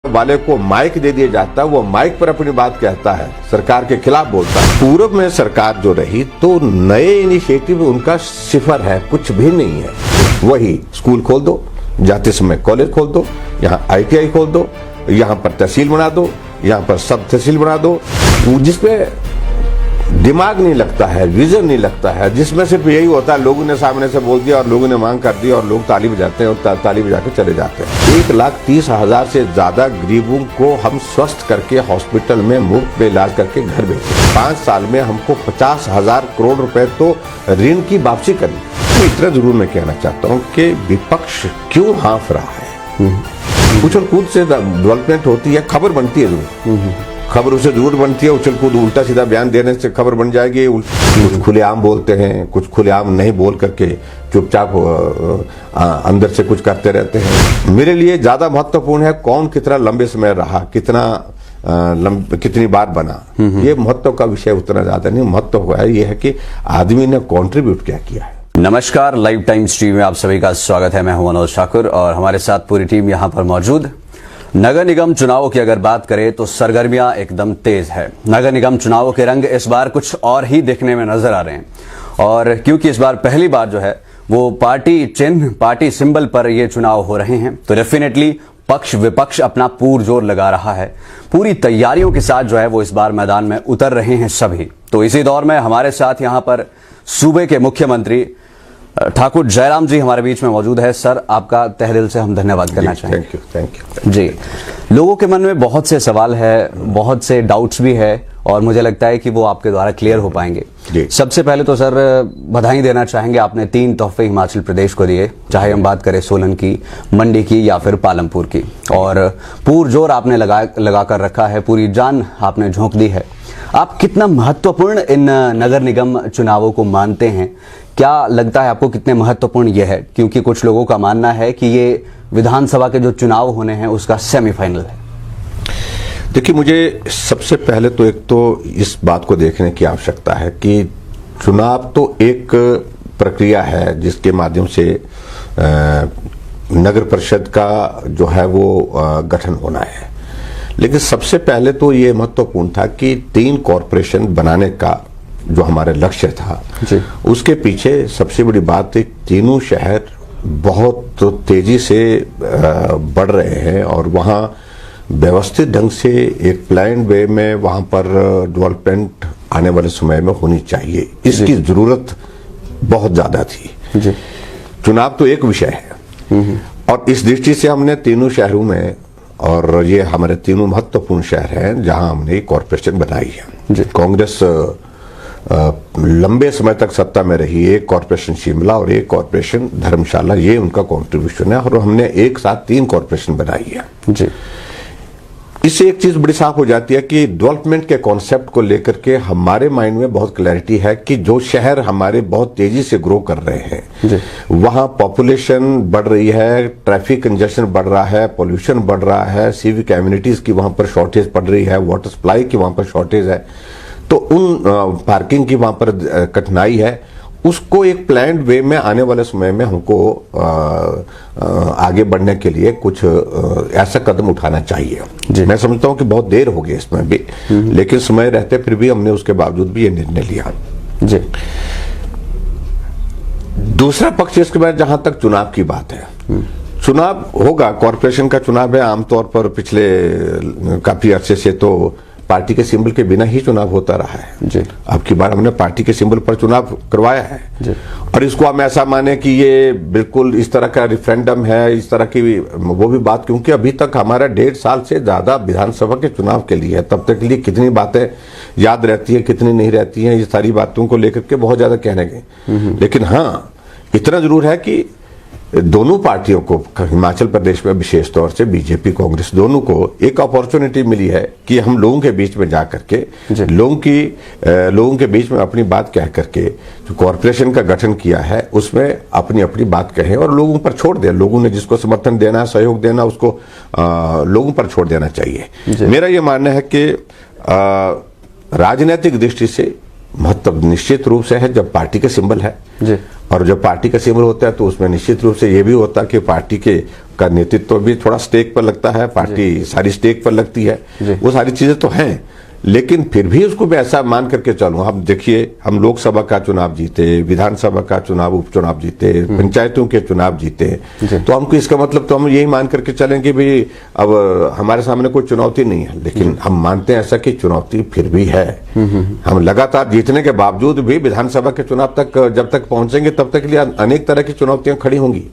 वाले को माइक दे दिया जाता है, वो माइक पर अपनी बात कहता है, सरकार के खिलाफ बोलता है। पूर्व में सरकार जो रही तो नए इनिशिएटिव उनका सिफर है, कुछ भी नहीं है। वही स्कूल खोल दो, जाते समय कॉलेज खोल दो, यहाँ ITI खोल दो, यहाँ पर तहसील बना दो, यहाँ पर सब तहसील बना दो, जिसपे दिमाग नहीं लगता है, विजन नहीं लगता है, जिसमें सिर्फ यही होता है लोगों ने सामने से बोल दिया और लोगों ने मांग कर दी और लोग ताली बजाते हैं और ताली बजा के चले जाते हैं। 1,30,000 से ज्यादा गरीबों को हम स्वस्थ करके हॉस्पिटल में मुफ्त में इलाज करके घर भेजे। 5 साल में हमको 50,000 करोड़ रुपए तो ऋण की वापसी करनी। तो इतना जरूर मैं कहना चाहता हूँ कि विपक्ष क्यों हाँफ रहा है। उछल कूद से डेवलपमेंट होती है, खबर बनती है जरूर, खबर उसे जरूर बनती है। उछल कूद उल्टा सीधा बयान देने से खबर बन जाएगी। कुछ खुलेआम बोलते हैं, कुछ खुलेआम नहीं बोल करके चुपचाप अंदर से कुछ करते रहते हैं। मेरे लिए ज्यादा महत्वपूर्ण है कौन कितना लंबे समय रहा, कितनी बार बना, ये महत्व का विषय उतना ज्यादा नहीं। महत्व है ये है कि आदमी ने कॉन्ट्रीब्यूट क्या किया है। नमस्कार, लाइव टाइम स्ट्रीम में आप सभी का स्वागत है। मैं हूं मनोज ठाकुर और हमारे साथ पूरी टीम यहां पर मौजूद। नगर निगम चुनावों की अगर बात करें तो सरगर्मियां एकदम तेज है। नगर निगम चुनावों के रंग इस बार कुछ और ही दिखने में नजर आ रहे हैं और क्योंकि इस बार पहली बार जो है वो पार्टी चिन्ह, पार्टी सिंबल पर ये चुनाव हो रहे हैं, तो डेफिनेटली पक्ष विपक्ष अपना पुरजोर लगा रहा है। पूरी तैयारियों के साथ जो है वो इस बार मैदान में उतर रहे हैं सभी। तो इसी दौर में हमारे साथ यहाँ पर सूबे के मुख्यमंत्री ठाकुर जयराम जी हमारे बीच में मौजूद है। सर, आपका तहे दिल से हम धन्यवाद करना चाहेंगे। थैंक यू जी। लोगों के मन में बहुत से सवाल है, बहुत से डाउट्स भी है और मुझे लगता है कि वो आपके द्वारा क्लियर हो पाएंगे। सबसे पहले तो सर बधाई देना चाहेंगे, आपने 3 तोहफे हिमाचल प्रदेश को दिए, चाहे हम बात करें सोलन की, मंडी की या फिर पालमपुर की, और पुरजोर आपने लगा कर रखा है, पूरी जान आपने झोंक दी है। आप कितना महत्वपूर्ण इन नगर निगम चुनावों को मानते हैं? क्या लगता है आपको कितने महत्वपूर्ण यह है? क्योंकि कुछ लोगों का मानना है कि ये विधानसभा के जो चुनाव होने हैं उसका सेमीफाइनल है। देखिए, मुझे सबसे पहले तो एक तो इस बात को देखने की आवश्यकता है कि चुनाव तो एक प्रक्रिया है जिसके माध्यम से नगर परिषद का जो है वो गठन होना है। लेकिन सबसे पहले तो ये महत्वपूर्ण था कि 3 कॉरपोरेशन बनाने का जो हमारा लक्ष्य था उसके पीछे सबसे बड़ी बात है, तीनों शहर बहुत तेजी से बढ़ रहे हैं और वहाँ व्यवस्थित ढंग से एक प्लान वे में वहाँ पर डेवलपमेंट आने वाले समय में होनी चाहिए। इसकी जरूरत बहुत ज्यादा थी। चुनाव तो एक विषय है और इस दृष्टि से हमने तीनों शहरों में, और ये हमारे तीनों महत्वपूर्ण शहर हैं जहां हमने कॉरपोरेशन बनाई है। कांग्रेस लंबे समय तक सत्ता में रही, एक कॉरपोरेशन शिमला और एक कॉरपोरेशन धर्मशाला, ये उनका कंट्रीब्यूशन है और हमने एक साथ 3 कॉरपोरेशन बनाई है। इससे एक चीज बड़ी साफ हो जाती है कि डेवलपमेंट के कॉन्सेप्ट को लेकर के हमारे माइंड में बहुत क्लैरिटी है कि जो शहर हमारे बहुत तेजी से ग्रो कर रहे हैं वहां पॉपुलेशन बढ़ रही है, ट्रैफिक कंजेशन बढ़ रहा है, पोल्यूशन बढ़ रहा है, सिविक एमिनिटीज की वहां पर शॉर्टेज पड़ रही है, वाटर सप्लाई की वहां पर शॉर्टेज है, तो उन पार्किंग की वहां पर कठिनाई है। उसको एक प्लान्ड वे में आने वाले समय में हमको आगे बढ़ने के लिए कुछ ऐसा कदम उठाना चाहिए। मैं समझता हूं कि बहुत देर हो गई इसमें भी, लेकिन समय रहते फिर भी हमने उसके बावजूद भी ये निर्णय लिया। दूसरा पक्ष इसके बाद जहां तक चुनाव की बात है, चुनाव होगा, कॉरपोरेशन का चुनाव है। आमतौर पर पिछले काफी अरसे से तो पार्टी के सिंबल के बिना ही चुनाव होता रहा है। अब की बार हमने पार्टी के सिंबल पर चुनाव करवाया है और इसको हम ऐसा माने कि ये बिल्कुल इस तरह का रेफरेंडम है, इस तरह की वो भी बात, क्योंकि अभी तक हमारा 1.5 साल से ज्यादा विधानसभा के चुनाव के लिए है। तब तक के लिए कितनी बातें याद रहती है, कितनी नहीं रहती है, ये सारी बातों को लेकर के बहुत ज्यादा कहने गए। लेकिन हाँ, इतना जरूर है कि दोनों पार्टियों को, हिमाचल प्रदेश में विशेष तौर से बीजेपी कांग्रेस, दोनों को एक अपॉर्चुनिटी मिली है कि हम लोगों के बीच में जा करके लोगों के बीच में अपनी बात कह करके जो कॉरपोरेशन का गठन किया है उसमें अपनी अपनी बात कहें और लोगों पर छोड़ दें। लोगों ने जिसको समर्थन देना, सहयोग देना, उसको लोगों पर छोड़ देना चाहिए। मेरा ये मानना है कि राजनीतिक दृष्टि से महत्व निश्चित रूप से है जब पार्टी का सिंबल है, और जब पार्टी का सिंबल होता है तो उसमें निश्चित रूप से ये भी होता है कि पार्टी के उनका नेतृत्व भी थोड़ा स्टेक पर लगता है, पार्टी सारी स्टेक पर लगती है, वो सारी चीजें तो हैं, लेकिन फिर भी उसको मैं ऐसा मान करके चलूं। हम देखिए, हम लोकसभा का चुनाव जीते, विधानसभा का चुनाव उपचुनाव जीते, पंचायतों के चुनाव जीते, तो हमको इसका मतलब तो हम यही मान करके चलेंगे भी अब हमारे सामने कोई चुनौती नहीं है, लेकिन हम मानते हैं ऐसा कि चुनौती फिर भी है। हम लगातार जीतने के बावजूद भी विधानसभा के चुनाव तक जब तक पहुंचेंगे तब तक लिए अनेक तरह की चुनौतियां खड़ी होंगी।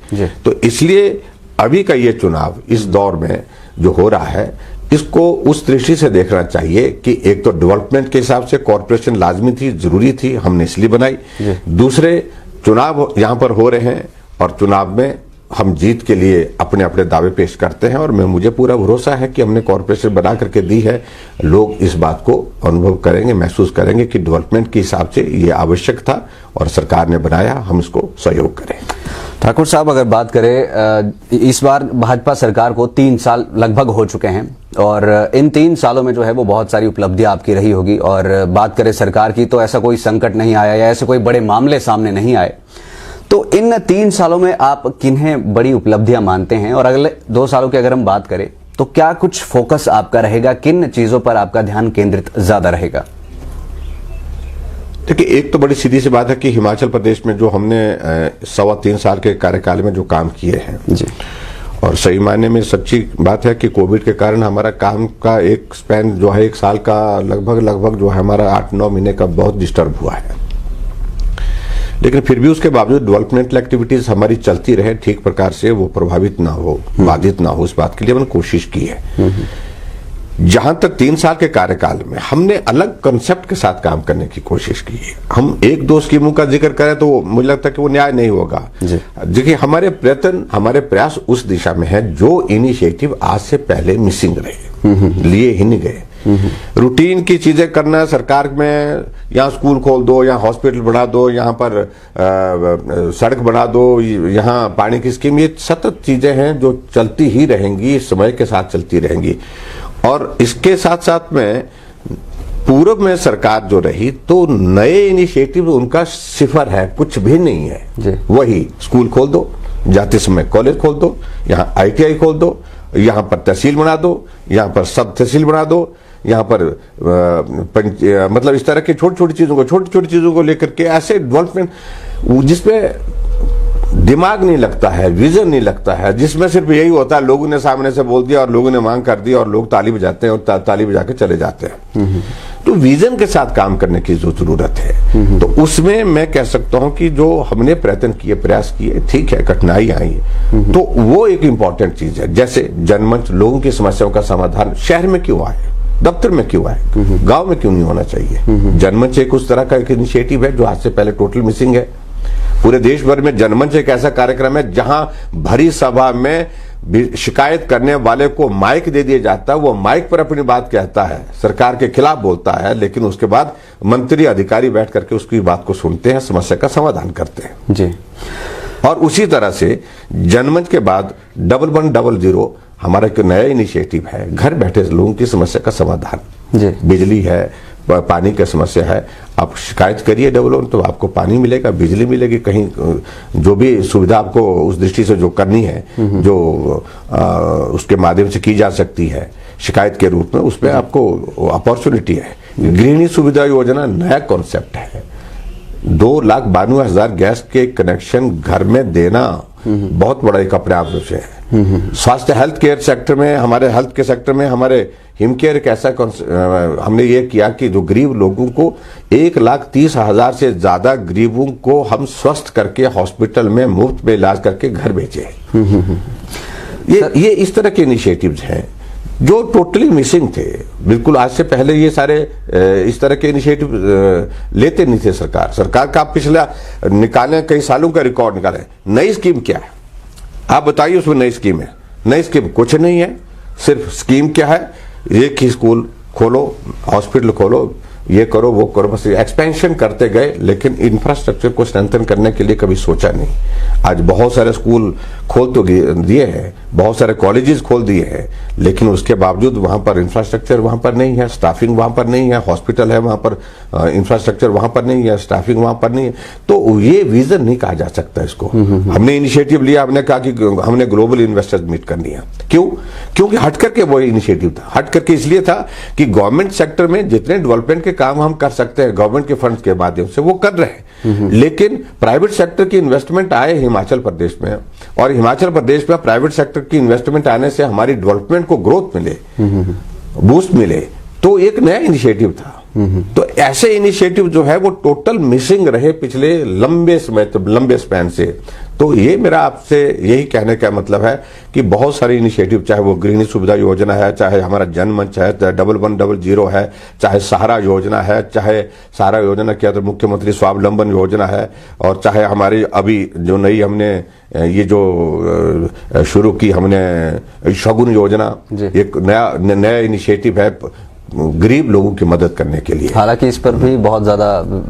तो इसलिए अभी का ये चुनाव इस दौर में जो हो रहा है, इसको उस दृष्टि से देखना चाहिए कि एक तो डेवलपमेंट के हिसाब से कॉर्पोरेशन लाजमी थी, जरूरी थी, हमने इसलिए बनाई। दूसरे, चुनाव यहां पर हो रहे हैं और चुनाव में हम जीत के लिए अपने अपने दावे पेश करते हैं, और मुझे पूरा भरोसा है कि हमने कॉर्पोरेशन बना करके दी है, लोग इस बात को अनुभव करेंगे, महसूस करेंगे कि डेवलपमेंट के हिसाब से ये आवश्यक था और सरकार ने बनाया, हम इसको सहयोग करें। ठाकुर साहब, अगर बात करें, इस बार भाजपा सरकार को 3 साल लगभग हो चुके हैं और इन 3 सालों में जो है वो बहुत सारी उपलब्धियां आपकी रही होगी, और बात करें सरकार की तो ऐसा कोई संकट नहीं आया या ऐसे कोई बड़े मामले सामने नहीं आए। तो इन 3 सालों में आप किन्हें बड़ी उपलब्धियां मानते हैं, और अगले 2 सालों की अगर हम बात करें तो क्या कुछ फोकस आपका रहेगा, किन चीजों पर आपका ध्यान केंद्रित ज्यादा रहेगा? देखिए, एक तो बड़ी सीधी सी बात है कि हिमाचल प्रदेश में जो हमने 3.25 साल के कार्यकाल में जो काम किए हैं जी, और सही मायने में सच्ची बात है कि कोविड के कारण हमारा काम का एक स्पैन जो है 1 साल का लगभग जो है हमारा 8-9 महीने का बहुत डिस्टर्ब हुआ है, लेकिन फिर भी उसके बावजूद डेवलपमेंटल एक्टिविटीज हमारी चलती रहे, ठीक प्रकार से वो प्रभावित ना हो, बाधित ना हो, इस बात के लिए हमने कोशिश की है। जहां तक 3 साल के कार्यकाल में हमने अलग कंसेप्ट के साथ काम करने की कोशिश की है। हम 1-2 स्कीमों का जिक्र करें तो मुझे लगता है कि वो न्याय नहीं होगा। देखिए, हमारे प्रयास उस दिशा में है जो इनिशिएटिव आज से पहले मिसिंग रहे, लिए ही नहीं गए। रूटीन की चीजें करना, सरकार में यहाँ स्कूल खोल दो, यहाँ हॉस्पिटल बढ़ा दो, यहाँ पर सड़क बना दो, यहाँ पानी की स्कीम, ये सतत चीजें हैं जो चलती ही रहेंगी, समय के साथ चलती रहेंगी। और इसके साथ साथ में पूर्व में सरकार जो रही तो नए इनिशिएटिव उनका सिफर है, कुछ भी नहीं है। वही स्कूल खोल दो, जाते समय कॉलेज खोल दो, यहाँ ITI खोल दो, यहाँ पर तहसील बना दो, यहाँ पर सब तहसील बना दो, यहाँ पर मतलब इस तरह की छोटी छोटी चीजों को लेकर के ऐसे डेवलपमेंट जिसमें दिमाग नहीं लगता है, विजन नहीं लगता है, जिसमें सिर्फ यही होता है लोगों ने सामने से बोल दिया और लोगों ने मांग कर दी और लोग ताली बजाते हैं और ताली बजा के चले जाते हैं। तो विजन के साथ काम करने की जो जरूरत है, तो उसमें मैं कह सकता हूं कि जो हमने प्रयत्न किए, प्रयास किए, ठीक है कठिनाई आई, तो वो एक इंपॉर्टेंट चीज है। जैसे जनमंच, लोगों की समस्याओं का समाधान शहर में क्यों आए, दफ्तर में क्यों आए, गांव में क्यों नहीं होना चाहिए। जनमंच एक उस तरह का एक इनिशिएटिव है जो आज से पहले टोटल मिसिंग है। पूरे देश भर में जनमंच एक ऐसा कार्यक्रम है जहां भरी सभा में शिकायत करने वाले को माइक दे दिया जाता है, वो माइक पर अपनी बात कहता है, सरकार के खिलाफ बोलता है, लेकिन उसके बाद मंत्री अधिकारी बैठ करके उसकी बात को सुनते हैं, समस्या का समाधान करते हैं जी। और उसी तरह से जनमंच के बाद 1100 हमारा एक नया इनिशिएटिव है, घर बैठे लोगों की समस्या का समाधान। बिजली है, पानी की समस्या है, आप शिकायत करिए डेवलपमेंट, तो आपको पानी मिलेगा, बिजली मिलेगी, कहीं जो भी सुविधा आपको उस दृष्टि से जो करनी है, जो उसके माध्यम से की जा सकती है शिकायत के रूप में, उसमें आपको अपॉर्चुनिटी है। गृहिणी सुविधा योजना नया कॉन्सेप्ट है, 2,92,000 गैस के कनेक्शन घर में देना बहुत बड़ा एक अपने आप से है। स्वास्थ्य हेल्थ केयर सेक्टर में, हमारे हेल्थ के सेक्टर में हमारे हिमकेयर एक ऐसा हमने ये किया कि जो गरीब लोगों को 1,30,000 से ज्यादा गरीबों को हम स्वस्थ करके हॉस्पिटल में मुफ्त में इलाज करके घर भेजे। ये इस तरह के इनिशिएटिव्स हैं जो टोटली मिसिंग थे। बिल्कुल आज से पहले ये सारे इस तरह के इनिशिएटिव लेते नहीं थे सरकार का। आप पिछला निकालें, कई सालों का रिकॉर्ड निकालें, नई स्कीम क्या है आप बताइए, उसमें नई स्कीम है? नई स्कीम कुछ नहीं है। सिर्फ स्कीम क्या है, एक ही स्कूल खोलो, हॉस्पिटल खोलो, ये करो वो करो, बस एक्सपेंशन करते गए, लेकिन इंफ्रास्ट्रक्चर को स्ट्रेंथन करने के लिए कभी सोचा नहीं। आज बहुत सारे स्कूल खोल तो दिए हैं, बहुत सारे कॉलेजेस खोल दिए हैं, लेकिन उसके बावजूद वहां पर इंफ्रास्ट्रक्चर वहां पर नहीं है, स्टाफिंग वहां पर नहीं है, हॉस्पिटल है वहां पर, इंफ्रास्ट्रक्चर वहां पर नहीं है, स्टाफिंग वहां पर नहीं है। तो ये विजन नहीं कहा जा सकता इसको। हमने इनिशिएटिव लिया, हमने कहा कि हमने ग्लोबल इन्वेस्टर्स मीट करनी है। क्यों? क्योंकि हट करके वो इनिशिएटिव था। हट करके इसलिए था कि गवर्नमेंट सेक्टर में जितने डेवलपमेंट के काम हम कर सकते हैं गवर्नमेंट के फंड्स के माध्यम से वो कर रहे हैं, लेकिन प्राइवेट सेक्टर की इन्वेस्टमेंट आए हिमाचल प्रदेश में, और हिमाचल प्रदेश में प्राइवेट सेक्टर की इन्वेस्टमेंट आने से हमारी डेवलपमेंट को ग्रोथ मिले, बूस्ट मिले, तो एक नया इनिशिएटिव था। तो ऐसे इनिशिएटिव जो है वो टोटल मिसिंग रहे पिछले लंबे समय, तो लंबे स्पैन से। तो ये मेरा आपसे यही कहने का मतलब है कि बहुत सारे इनिशिएटिव, चाहे वो गृहिणी सुविधा योजना है, चाहे हमारा जनमंच है, चाहे 1100 है, चाहे सहारा योजना है, चाहे सहारा योजना किया तो मुख्यमंत्री स्वावलंबन योजना है, और चाहे हमारी अभी जो नई हमने ये जो शुरू की हमने शगुन योजना, एक नया इनिशिएटिव है गरीब लोगों की मदद करने के लिए। हालांकि इस पर भी बहुत ज्यादा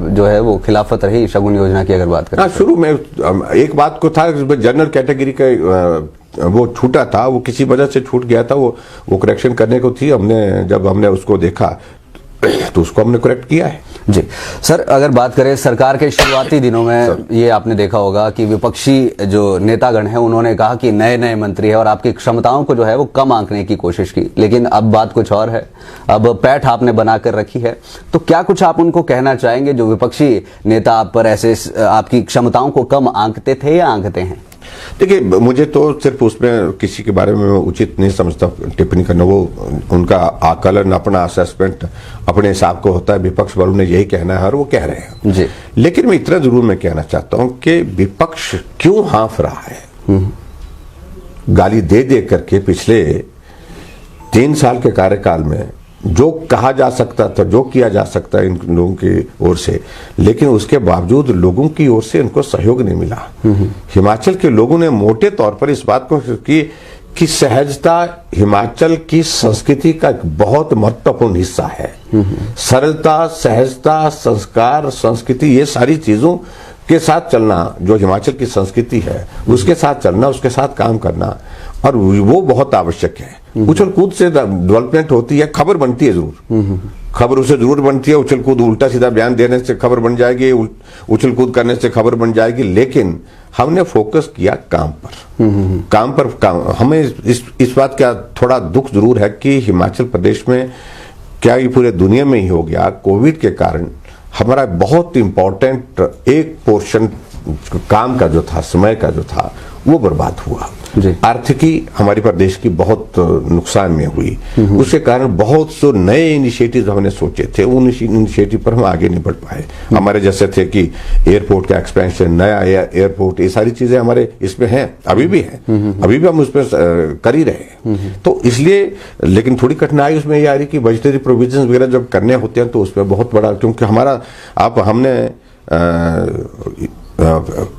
जो है वो खिलाफत रही शगुन योजना की अगर बात करें। शुरू में एक बात को था, जनरल कैटेगरी का वो छूटा था, वो किसी वजह से छूट गया था, वो करेक्शन करने को थी। जब हमने उसको देखा तो उसको हमने करेक्ट किया है। जी सर, अगर बात करें सरकार के शुरुआती दिनों में ये आपने देखा होगा कि विपक्षी जो नेतागण हैं उन्होंने कहा कि नए नए मंत्री है और आपकी क्षमताओं को जो है वो कम आंकने की कोशिश की, लेकिन अब बात कुछ और है। अब पैठ आपने बनाकर रखी है, तो क्या कुछ आप उनको कहना चाहेंगे जो विपक्षी नेता आप पर ऐसे आपकी क्षमताओं को कम आंकते थे या आंकते हैं? देखिए, मुझे तो सिर्फ उसमें किसी के बारे में उचित नहीं समझता टिप्पणी करना। वो उनका आकलन, अपना असेसमेंट अपने हिसाब को होता है। विपक्ष वालों ने यही कहना है और वो कह रहे हैं जी। लेकिन मैं इतना जरूर मैं कहना चाहता हूं कि विपक्ष क्यों हाँफ रहा है। गाली दे दे करके पिछले 3 साल के कार्यकाल में जो कहा जा सकता था, जो किया जा सकता है इन लोगों की ओर से, लेकिन उसके बावजूद लोगों की ओर से इनको सहयोग नहीं मिला। हिमाचल के लोगों ने मोटे तौर पर इस बात को की कि सहजता हिमाचल की संस्कृति का एक बहुत महत्वपूर्ण हिस्सा है। सरलता, सहजता, संस्कार, संस्कृति, ये सारी चीजों के साथ चलना जो हिमाचल की संस्कृति है, उसके साथ चलना, उसके साथ काम करना, और वो बहुत आवश्यक है। उछल कूद से डेवलपमेंट होती है, खबर बनती है जरूर, खबर उसे जरूर बनती है। उछल कूद, उल्टा सीधा बयान देने से खबर बन जाएगी, उछल कूद करने से खबर बन जाएगी, लेकिन हमने फोकस किया काम पर। काम पर काम। हमें इस बात का थोड़ा दुख जरूर है कि हिमाचल प्रदेश में, क्या ये पूरे दुनिया में ही हो गया, कोविड के कारण हमारा बहुत इंपॉर्टेंट एक पोर्शन काम का जो था, समय का जो था, वो बर्बाद हुआ। आर्थिकी हमारे प्रदेश की बहुत नुकसान में हुई। उसके कारण बहुत से नए इनिशिएटिव हमने सोचे थे, उन इनिशिएटिव पर हम आगे नहीं बढ़ पाए। हमारे जैसे थे कि एयरपोर्ट का एक्सपेंशन, नया एयरपोर्ट, ये सारी चीजें हमारे इसमें हैं, अभी भी है, अभी भी हम उस पर कर ही रहे हैं। तो इसलिए, लेकिन थोड़ी कठिनाई उसमें ये आ रही कि बजटरी प्रोविजन वगैरह जब करने होते हैं तो उसमें बहुत बड़ा, क्योंकि हमने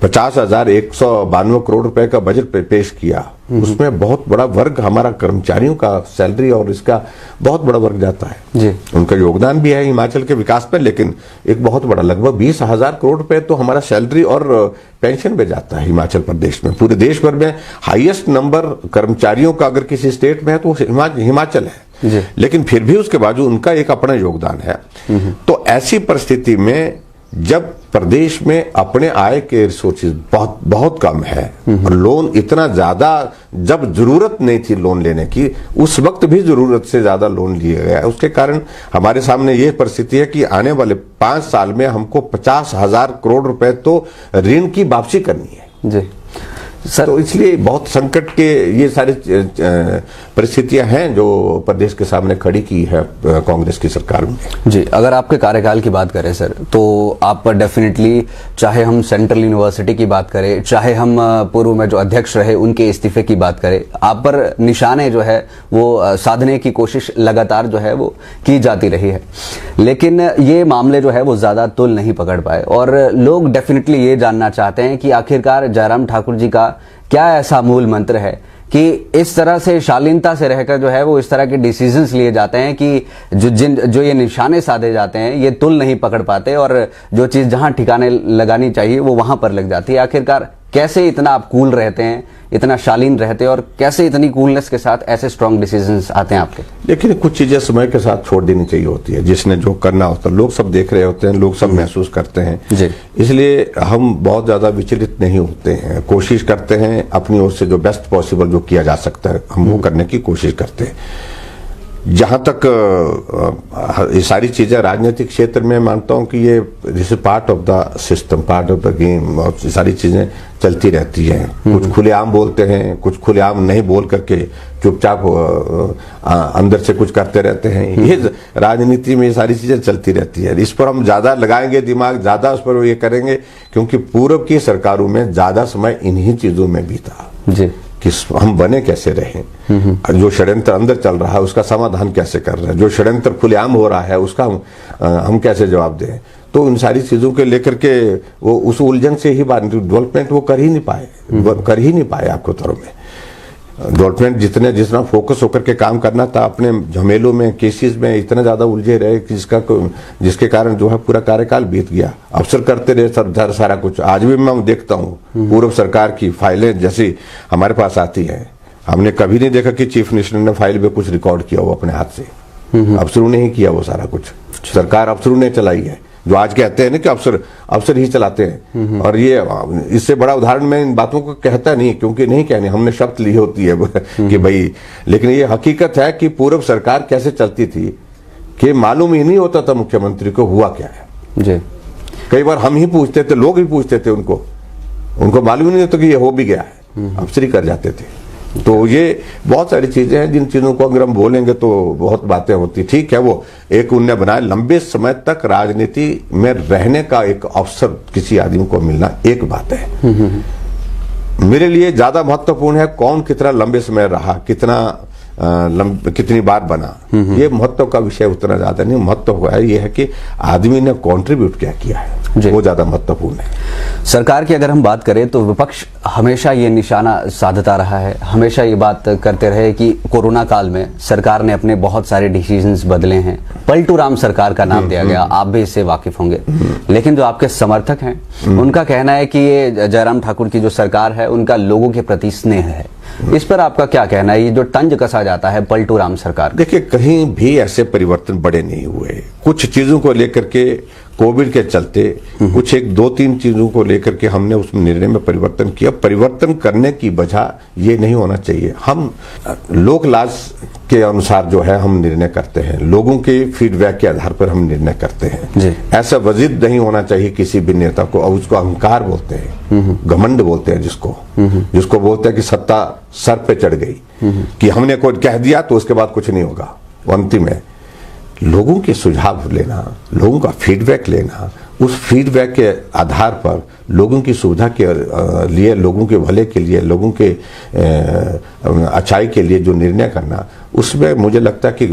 50,192 करोड़ रुपए का बजट पेश किया। उसमें बहुत बड़ा वर्ग हमारा कर्मचारियों का सैलरी और इसका बहुत बड़ा वर्ग जाता है जी। उनका योगदान भी है हिमाचल के विकास में, लेकिन एक बहुत बड़ा, लगभग 20,000 करोड़ रुपए तो हमारा सैलरी और पेंशन में जाता है हिमाचल प्रदेश में। पूरे देश भर में हाईएस्ट नंबर कर्मचारियों का अगर किसी स्टेट में है तो हिमाचल है जी। लेकिन फिर भी उसके बावजूद उनका एक अपना योगदान है। तो ऐसी परिस्थिति में जब प्रदेश में अपने आय के रिसोर्सेज बहुत कम है और लोन इतना ज्यादा, जब जरूरत नहीं थी लोन लेने की, उस वक्त भी जरूरत से ज्यादा लोन लिया गया, उसके कारण हमारे सामने ये परिस्थिति है कि आने वाले 5 साल में हमको 50,000 करोड़ रुपए तो ऋण की वापसी करनी है जी सर। तो इसलिए बहुत संकट के ये सारी परिस्थितियां हैं जो प्रदेश के सामने खड़ी की है कांग्रेस की सरकार ने। जी, अगर आपके कार्यकाल की बात करें सर, तो आप पर डेफिनेटली, चाहे हम सेंट्रल यूनिवर्सिटी की बात करें, चाहे हम पूर्व में जो अध्यक्ष रहे उनके इस्तीफे की बात करें, आप पर निशाने जो है वो साधने की कोशिश लगातार जो है वो की जाती रही है, लेकिन ये मामले जो है वो ज्यादा तुल नहीं पकड़ पाए। और लोग डेफिनेटली ये जानना चाहते हैं कि आखिरकार जयराम ठाकुर जी का क्या ऐसा मूल मंत्र है कि इस तरह से शालीनता से रहकर जो है वो इस तरह के डिसीजंस लिए जाते हैं कि जो ये निशाने साधे जाते हैं ये तुल नहीं पकड़ पाते और जो चीज जहां ठिकाने लगानी चाहिए वो वहां पर लग जाती है। आखिरकार कैसे इतना आप कूल रहते हैं, इतना शालीन रहते हैं और कैसे इतनी कूलनेस के साथ ऐसे स्ट्रांग डिसीजंस आते हैं आपके? लेकिन कुछ चीजें समय के साथ छोड़ देनी चाहिए होती है। जिसने जो करना होता है, लोग सब देख रहे होते हैं, लोग सब महसूस करते हैं जी। इसलिए हम बहुत ज्यादा विचलित नहीं होते हैं, कोशिश करते हैं अपनी ओर से जो बेस्ट पॉसिबल जो किया जा सकता है हम वो करने की कोशिश करते हैं। जहां तक ये सारी चीजें राजनीतिक क्षेत्र में मानता हूं कि ये this is part of the system, part of the game, और ये सारी चीजें चलती रहती हैं। कुछ खुलेआम बोलते हैं, कुछ खुलेआम नहीं बोल करके चुपचाप अंदर से कुछ करते रहते हैं। ये राजनीति में ये सारी चीजें चलती रहती है। इस पर हम ज्यादा लगाएंगे दिमाग, ज्यादा उस पर ये करेंगे, क्योंकि पूर्व की सरकारों में ज्यादा समय इन्हीं चीजों में बीता जी कि हम बने कैसे रहें, जो षड्यंत्र अंदर चल रहा है उसका समाधान कैसे कर रहे हैं, जो षड्यंत्र खुलेआम हो रहा है उसका हम कैसे जवाब दें। तो इन सारी चीजों के लेकर के वो उस उलझन से ही बात, डेवलपमेंट वो कर ही नहीं पाए आपको तरह में। डेवलपमेंट जितना फोकस होकर के काम करना था, अपने झमेलों में, केसेस में इतना ज्यादा उलझे रहे कि जिसके कारण जो है पूरा कार्यकाल बीत गया। अफसर करते रहे सारा कुछ। आज भी मैं देखता हूँ पूर्व सरकार की फाइलें जैसी हमारे पास आती हैं, हमने कभी नहीं देखा कि चीफ मिनिस्टर ने फाइल पे कुछ रिकॉर्ड किया हो अपने हाथ से। अफसरों ने ही किया वो सारा कुछ, सरकार अफसरों ने चलाई है। जो आज कहते हैं ना कि अफसर ही चलाते हैं, और ये इससे बड़ा उदाहरण मैं इन बातों को कहता नहीं, क्योंकि नहीं कहने, हमने शर्त ली होती है कि भाई, लेकिन ये हकीकत है कि पूर्व सरकार कैसे चलती थी कि मालूम ही नहीं होता था मुख्यमंत्री को हुआ क्या है जी। कई बार हम ही पूछते थे, लोग ही पूछते थे, उनको मालूम ही नहीं होता कि ये हो भी गया है, अफसर ही कर जाते थे। तो ये बहुत सारी चीजें हैं जिन चीजों को अगर हम बोलेंगे तो बहुत बातें होती। ठीक है, वो एक उनने बनाया, लंबे समय तक राजनीति में रहने का एक अवसर किसी आदमी को मिलना एक बात है। मेरे लिए ज्यादा महत्वपूर्ण है कौन कितना लंबे समय रहा, कितनी बार बना। ये महत्व का विषय उतना ज्यादा नहीं, महत्व है ये है कि आदमी ने कंट्रीब्यूट क्या किया है, वो ज्यादा महत्वपूर्ण है। सरकार की अगर हम बात करें तो विपक्ष हमेशा ये निशाना साधता रहा है, हमेशा ये बात करते रहे कि कोरोना काल में सरकार ने अपने बहुत सारे डिसीजंस बदले हैं। पलटू राम सरकार का नाम दिया गया, आप भी इससे वाकिफ होंगे। लेकिन जो आपके समर्थक हैं उनका कहना है कि ये जयराम ठाकुर की जो सरकार है उनका लोगों के प्रति स्नेह है। इस पर आपका क्या कहना है, ये जो तंज कसा जाता है पलटू राम सरकार? देखिए, कहीं भी ऐसे परिवर्तन बड़े नहीं हुए। कुछ चीजों को लेकर के कोविड के चलते कुछ 1-2-3 चीजों को लेकर के हमने उस निर्णय में परिवर्तन किया। परिवर्तन करने की वजह ये नहीं होना चाहिए। हम लोक लाज के अनुसार जो है हम निर्णय करते हैं, लोगों के फीडबैक के आधार पर हम निर्णय करते हैं। ऐसा वजिद नहीं होना चाहिए किसी भी नेता को, और उसको अहंकार बोलते हैं, घमंड बोलते हैं, जिसको बोलते हैं कि सत्ता सर पे चढ़ गई, कि हमने कोई कह दिया तो उसके बाद कुछ नहीं होगा। वो अंतिम है। लोगों के सुझाव लेना, लोगों का फीडबैक लेना, उस फीडबैक के आधार पर लोगों की सुविधा के लिए, लोगों के भले के लिए, लोगों के अच्छाई के लिए जो निर्णय करना, उसमें मुझे लगता है कि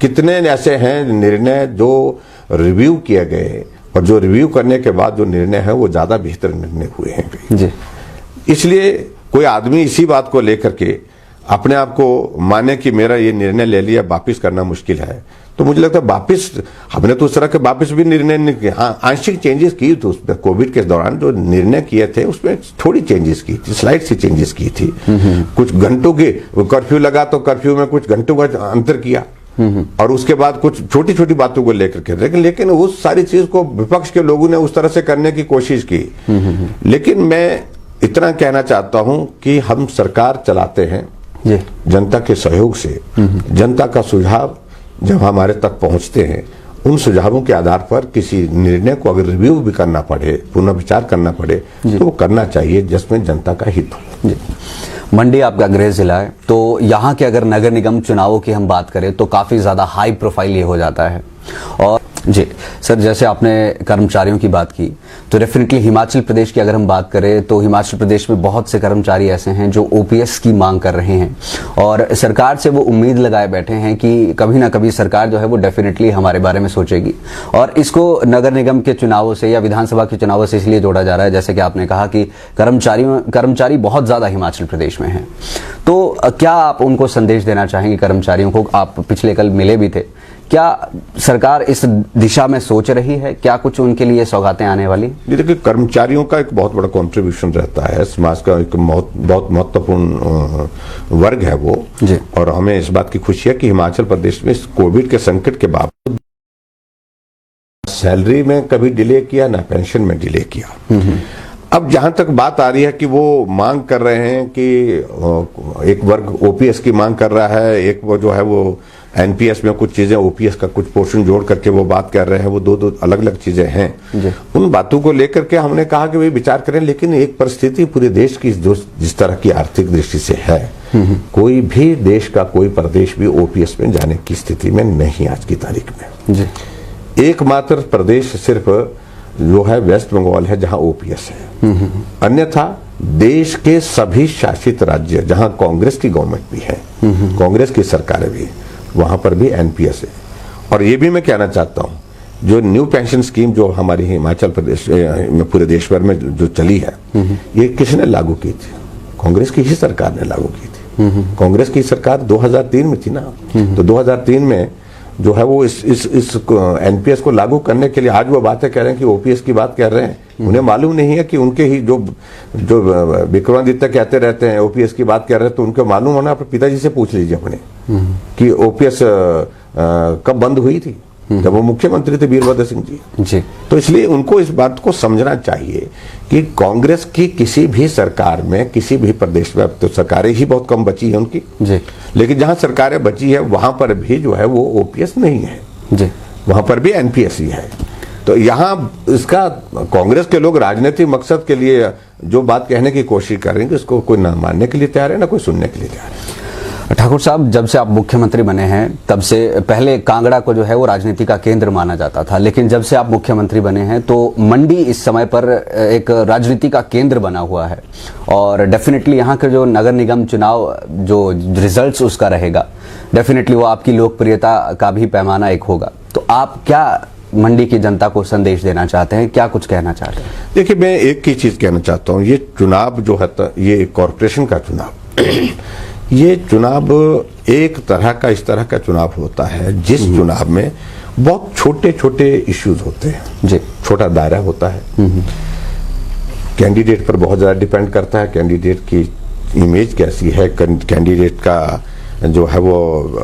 कितने ऐसे हैं निर्णय जो रिव्यू किए गए, और जो रिव्यू करने के बाद जो निर्णय है वो ज्यादा बेहतर निर्णय हुए हैं जी। इसलिए कोई आदमी इसी बात को लेकर के अपने आप को माने कि मेरा ये निर्णय ले लिया, वापिस करना मुश्किल है, तो मुझे लगता है वापिस हमने तो उस तरह के वापिस भी निर्णय नहीं किए। हाँ, आंशिक चेंजेस की थी उसमें, कोविड के दौरान जो निर्णय किए थे उसमें थोड़ी चेंजेस की थी, स्लाइड सी चेंजेस की थी। कुछ घंटों के कर्फ्यू लगा तो कर्फ्यू में कुछ घंटों का अंतर किया, और उसके बाद कुछ छोटी छोटी बातों को लेकर के, लेकिन उस सारी चीज को विपक्ष के लोगों ने उस तरह से करने की कोशिश की। लेकिन मैं इतना कहना चाहता हूं कि हम सरकार चलाते हैं जनता के सहयोग से। जनता का सुझाव जब हमारे तक पहुंचते हैं, उन सुझावों के आधार पर किसी निर्णय को अगर रिव्यू भी करना पड़े, पुनर्विचार करना पड़े, तो वो करना चाहिए जिसमें जनता का हित हो। मंडी आपका गृह जिला है, तो यहाँ के अगर नगर निगम चुनावों की हम बात करें तो काफी ज्यादा हाई प्रोफाइल ये हो जाता है, और जी सर, जैसे आपने कर्मचारियों की बात की तो डेफिनेटली हिमाचल प्रदेश की अगर हम बात करें तो हिमाचल प्रदेश में बहुत से कर्मचारी ऐसे हैं जो ओपीएस की मांग कर रहे हैं और सरकार से वो उम्मीद लगाए बैठे हैं कि कभी ना कभी सरकार जो है वो डेफिनेटली हमारे बारे में सोचेगी। और इसको नगर निगम के चुनावों से या विधानसभा के चुनावों से इसलिए जोड़ा जा रहा है, जैसे कि आपने कहा कि कर्मचारी बहुत ज्यादा हिमाचल प्रदेश में हैं। तो क्या आप उनको संदेश देना चाहेंगे कर्मचारियों को? आप पिछले कल मिले भी थे, क्या सरकार इस दिशा में सोच रही है? क्या कुछ उनके लिए सौगातें आने वाली? जी देखिए, कर्मचारियों का एक बहुत बड़ा कंट्रीब्यूशन रहता है, समाज का एक बहुत महत्वपूर्ण वर्ग है वो जी। और हमें इस बात की खुशी है कि हिमाचल प्रदेश में इस कोविड के संकट के बावजूद सैलरी में कभी डिले किया ना पेंशन में डिले किया। अब जहां तक बात आ रही है कि वो मांग कर रहे हैं कि एक वर्ग ओपीएस की मांग कर रहा है, एक वो जो है वो एनपीएस में कुछ चीजें ओपीएस का कुछ पोर्शन जोड़ करके वो बात कर रहे हैं, वो दो अलग अलग चीजें हैं। उन बातों को लेकर के हमने कहा कि भाई विचार करें, लेकिन एक परिस्थिति पूरे देश की जिस तरह की आर्थिक दृष्टि से है, कोई भी देश का कोई प्रदेश भी ओपीएस में जाने की स्थिति में नहीं आज की तारीख में। जी। एकमात्र प्रदेश सिर्फ जो है वेस्ट बंगाल है जहां ओपीएस है, अन्यथा देश के सभी शासित राज्य जहां कांग्रेस की गवर्नमेंट भी है, कांग्रेस की सरकारें भी, वहां पर भी एनपीएस है। और ये भी मैं कहना चाहता हूं, जो न्यू पेंशन स्कीम जो हमारी हिमाचल प्रदेश में पूरे देश भर में जो चली है, ये किसने लागू की थी? कांग्रेस की ही सरकार ने लागू की थी। कांग्रेस की सरकार 2003 में थी ना, तो 2003 में जो है वो इस एनपीएस को लागू करने के लिए आज वो बातें कह रहे हैं कि ओपीएस की बात कर रहे हैं। उन्हें मालूम नहीं है कि उनके ही जो विक्रमादित्य कहते रहते हैं ओपीएस की बात कर रहे हैं, तो उनको मालूम होना, अपने पिताजी से पूछ लीजिए अपने कि ओपीएस कब बंद हुई थी, जब वो मुख्यमंत्री थे वीरभद्र सिंह जी। तो इसलिए उनको इस बात को समझना चाहिए कि कांग्रेस की किसी भी सरकार में किसी भी प्रदेश में, अब तो सरकारें ही बहुत कम बची है उनकी जी, लेकिन जहां सरकारें बची है वहां पर भी जो है वो ओपीएस नहीं है जी, वहां पर भी एनपीएस ही है। तो यहां इसका कांग्रेस के लोग राजनीतिक मकसद के लिए जो बात कहने की कोशिश करेंगे, उसको कोई ना मानने के लिए तैयार है ना कोई सुनने के लिए तैयार है। ठाकुर साहब, जब से आप मुख्यमंत्री बने हैं तब से, पहले कांगड़ा को जो है वो राजनीति का केंद्र माना जाता था, लेकिन जब से आप मुख्यमंत्री बने हैं तो मंडी इस समय पर एक राजनीति का केंद्र बना हुआ है और डेफिनेटली यहाँ के जो नगर निगम चुनाव जो रिजल्ट्स उसका रहेगा, डेफिनेटली वो आपकी लोकप्रियता का भी पैमाना एक होगा। तो आप क्या मंडी की जनता को संदेश देना चाहते हैं, क्या कुछ कहना चाहते हैं? देखिए, मैं एक ही चीज कहना चाहता हूँ, ये चुनाव जो है ये कॉरपोरेशन का चुनाव ये चुनाव एक तरह का इस तरह का चुनाव होता है जिस चुनाव में बहुत छोटे छोटे इश्यूज होते हैं जी, छोटा दायरा होता है, कैंडिडेट पर बहुत ज्यादा डिपेंड करता है, कैंडिडेट की इमेज कैसी है, कैंडिडेट का जो है वो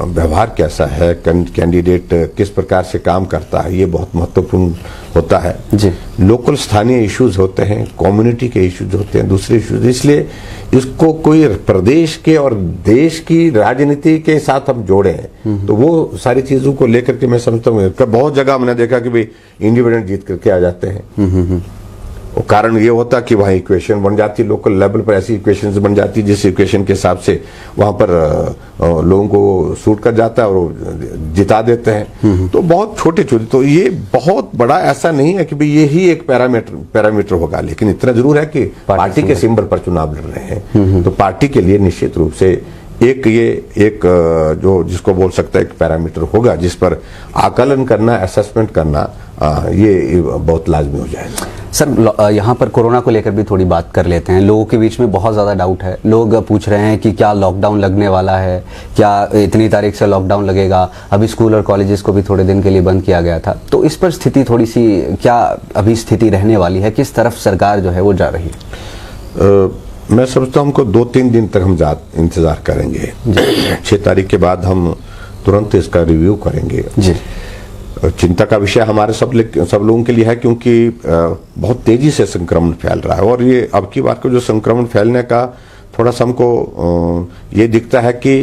व्यवहार कैसा है, कैंडिडेट किस प्रकार से काम करता है, ये बहुत महत्वपूर्ण होता है जी। लोकल स्थानीय इश्यूज होते हैं, कम्युनिटी के इश्यूज होते हैं, दूसरे इश्यूज, इसलिए इसको कोई प्रदेश के और देश की राजनीति के साथ हम जोड़े हैं तो वो सारी चीजों को लेकर के मैं समझता हूँ बहुत जगह हमने देखा कि भाई इंडिपेंडेंट जीत करके आ जाते हैं। और कारण ये होता कि वहाँ इक्वेशन बन जाती, लोकल लेवल पर ऐसी इक्वेशन बन जाती जिस इक्वेशन के हिसाब से वहां पर लोगों को सूट कर जाता है और जिता देते हैं। तो बहुत छोटे छोटे, तो ये बहुत बड़ा ऐसा नहीं है कि भाई ये ही एक पैरामीटर होगा, लेकिन इतना जरूर है कि पार्टी के सिंबल पर चुनाव लड़ रहे हैं तो पार्टी के लिए निश्चित रूप से एक जो जिसको बोल सकता है एक पैरामीटर होगा जिस पर आकलन करना, असेसमेंट करना ये बहुत लाजमी हो जाएगा। सर, यहाँ पर कोरोना को लेकर भी थोड़ी बात कर लेते हैं। लोगों के बीच में बहुत ज़्यादा डाउट है, लोग पूछ रहे हैं कि क्या लॉकडाउन लगने वाला है, क्या इतनी तारीख से लॉकडाउन लगेगा। अभी स्कूल और कॉलेजेस को भी थोड़े दिन के लिए बंद किया गया था, तो इस पर स्थिति थोड़ी सी क्या अभी स्थिति रहने वाली है, किस तरफ सरकार जो है वो जा रही है? मैं समझता हूँ हमको 2-3 दिन तक हम इंतजार करेंगे। 6 तारीख के बाद हम तुरंत इसका रिव्यू करेंगे जी। चिंता का विषय हमारे सब लोगों के लिए है क्योंकि बहुत तेजी से संक्रमण फैल रहा है और ये अब की बार को जो संक्रमण फैलने का थोड़ा सा हमको ये दिखता है कि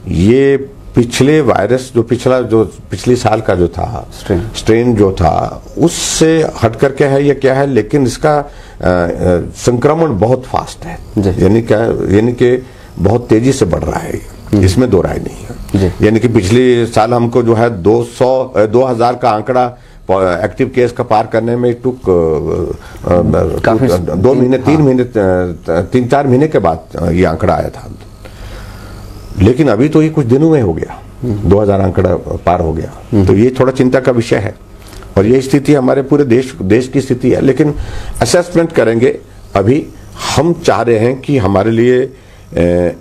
ये पिछले वायरस जो पिछली साल का जो था स्ट्रेन जो था उससे हट करके है या क्या है, लेकिन इसका संक्रमण बहुत फास्ट है, यानी कि बहुत तेजी से बढ़ रहा है, इसमें दो राय नहीं है। यानी कि पिछले साल हमको जो है 2000 का आंकड़ा एक्टिव केस का पार करने में टुक काफी 2 महीने 3 महीने 3-4 महीने के बाद ये आंकड़ा आया था। लेकिन अभी तो ये कुछ दिनों में हो गया, 2000 आंकड़ा पार हो गया। तो ये थोड़ा चिंता का विषय है और ये स्थिति हमारे पूरे देश की स्थिति है। लेकिन असेसमेंट करेंगे। अभी हम चाह रहे हैं कि हमारे लिए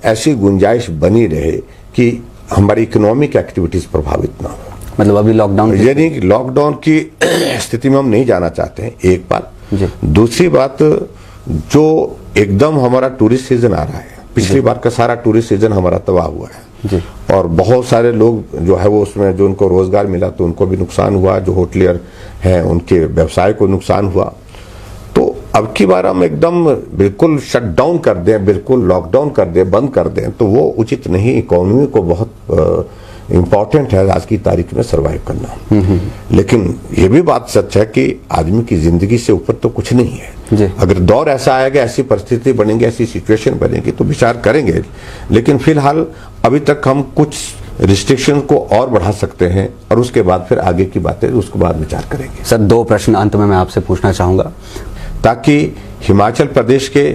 ऐसी गुंजाइश बनी रहे कि हमारी इकोनॉमिक एक्टिविटीज प्रभावित ना हो। मतलब अभी लॉकडाउन, यानी लॉकडाउन की स्थिति में हम नहीं जाना चाहते हैं, एक बात। दूसरी बात, जो एकदम हमारा टूरिस्ट सीजन आ रहा है, पिछली बार का सारा टूरिस्ट सीजन हमारा तबाह हुआ है और बहुत सारे लोग जो है वो उसमें जो उनको रोजगार मिला तो उनको भी नुकसान हुआ, जो होटलियर हैं उनके व्यवसाय को नुकसान हुआ। तो अब की बार हम एकदम बिल्कुल शट डाउन कर दें, बिल्कुल लॉकडाउन कर दें, बंद कर दें, तो वो उचित नहीं। इकोनॉमी को बहुत इम्पोर्टेंट है आज की तारीख में सरवाइव करना। लेकिन ये भी बात सच है कि आदमी की जिंदगी से ऊपर तो कुछ नहीं है। अगर दौर ऐसा आएगा, ऐसी परिस्थिति बनेगी, ऐसी सिचुएशन बनेगी तो विचार करेंगे। लेकिन फिलहाल अभी तक हम कुछ रिस्ट्रिक्शन को और बढ़ा सकते हैं और उसके बाद फिर आगे की बातें उसके बाद विचार करेंगे। सर 2 प्रश्न अंत में मैं आपसे पूछना चाहूंगा, ताकि हिमाचल प्रदेश के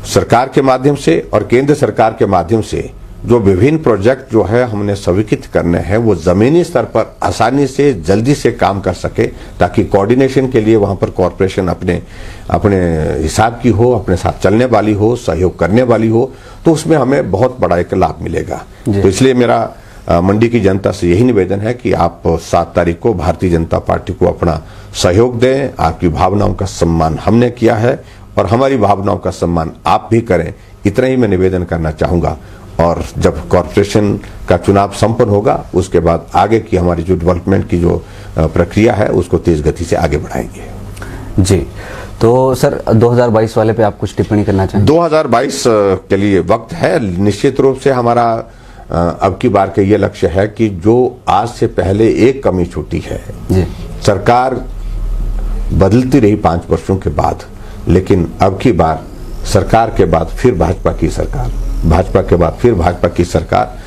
सरकार के माध्यम से और केंद्र सरकार के माध्यम से जो विभिन्न प्रोजेक्ट जो है हमने स्वीकृत करने हैं वो जमीनी स्तर पर आसानी से जल्दी से काम कर सके, ताकि कोऑर्डिनेशन के लिए वहां पर कॉरपोरेशन अपने हिसाब की हो, अपने साथ चलने वाली हो, सहयोग करने वाली हो, तो उसमें हमें बहुत बड़ा एक लाभ मिलेगा। तो इसलिए मेरा मंडी की जनता से यही निवेदन है कि आप 7 तारीख को भारतीय जनता पार्टी को अपना सहयोग दें। आपकी भावनाओं का सम्मान हमने किया है और हमारी भावनाओं का सम्मान आप भी करें, इतना ही मैं निवेदन करना चाहूंगा। और जब कॉर्पोरेशन का चुनाव संपन्न होगा उसके बाद आगे की हमारी जो डेवलपमेंट की जो प्रक्रिया है उसको तेज गति से आगे बढ़ाएंगे। जी, तो सर 2022 वाले पे आप कुछ टिप्पणी करना चाहेंगे? 2022 के लिए वक्त है। निश्चित रूप से हमारा अब की बार का ये लक्ष्य है कि जो आज से पहले एक कमी छूटी है, सरकार बदलती रही 5 वर्षों के बाद, लेकिन अब की बार सरकार के बाद फिर भाजपा की सरकार, भाजपा के बाद फिर भाजपा की सरकार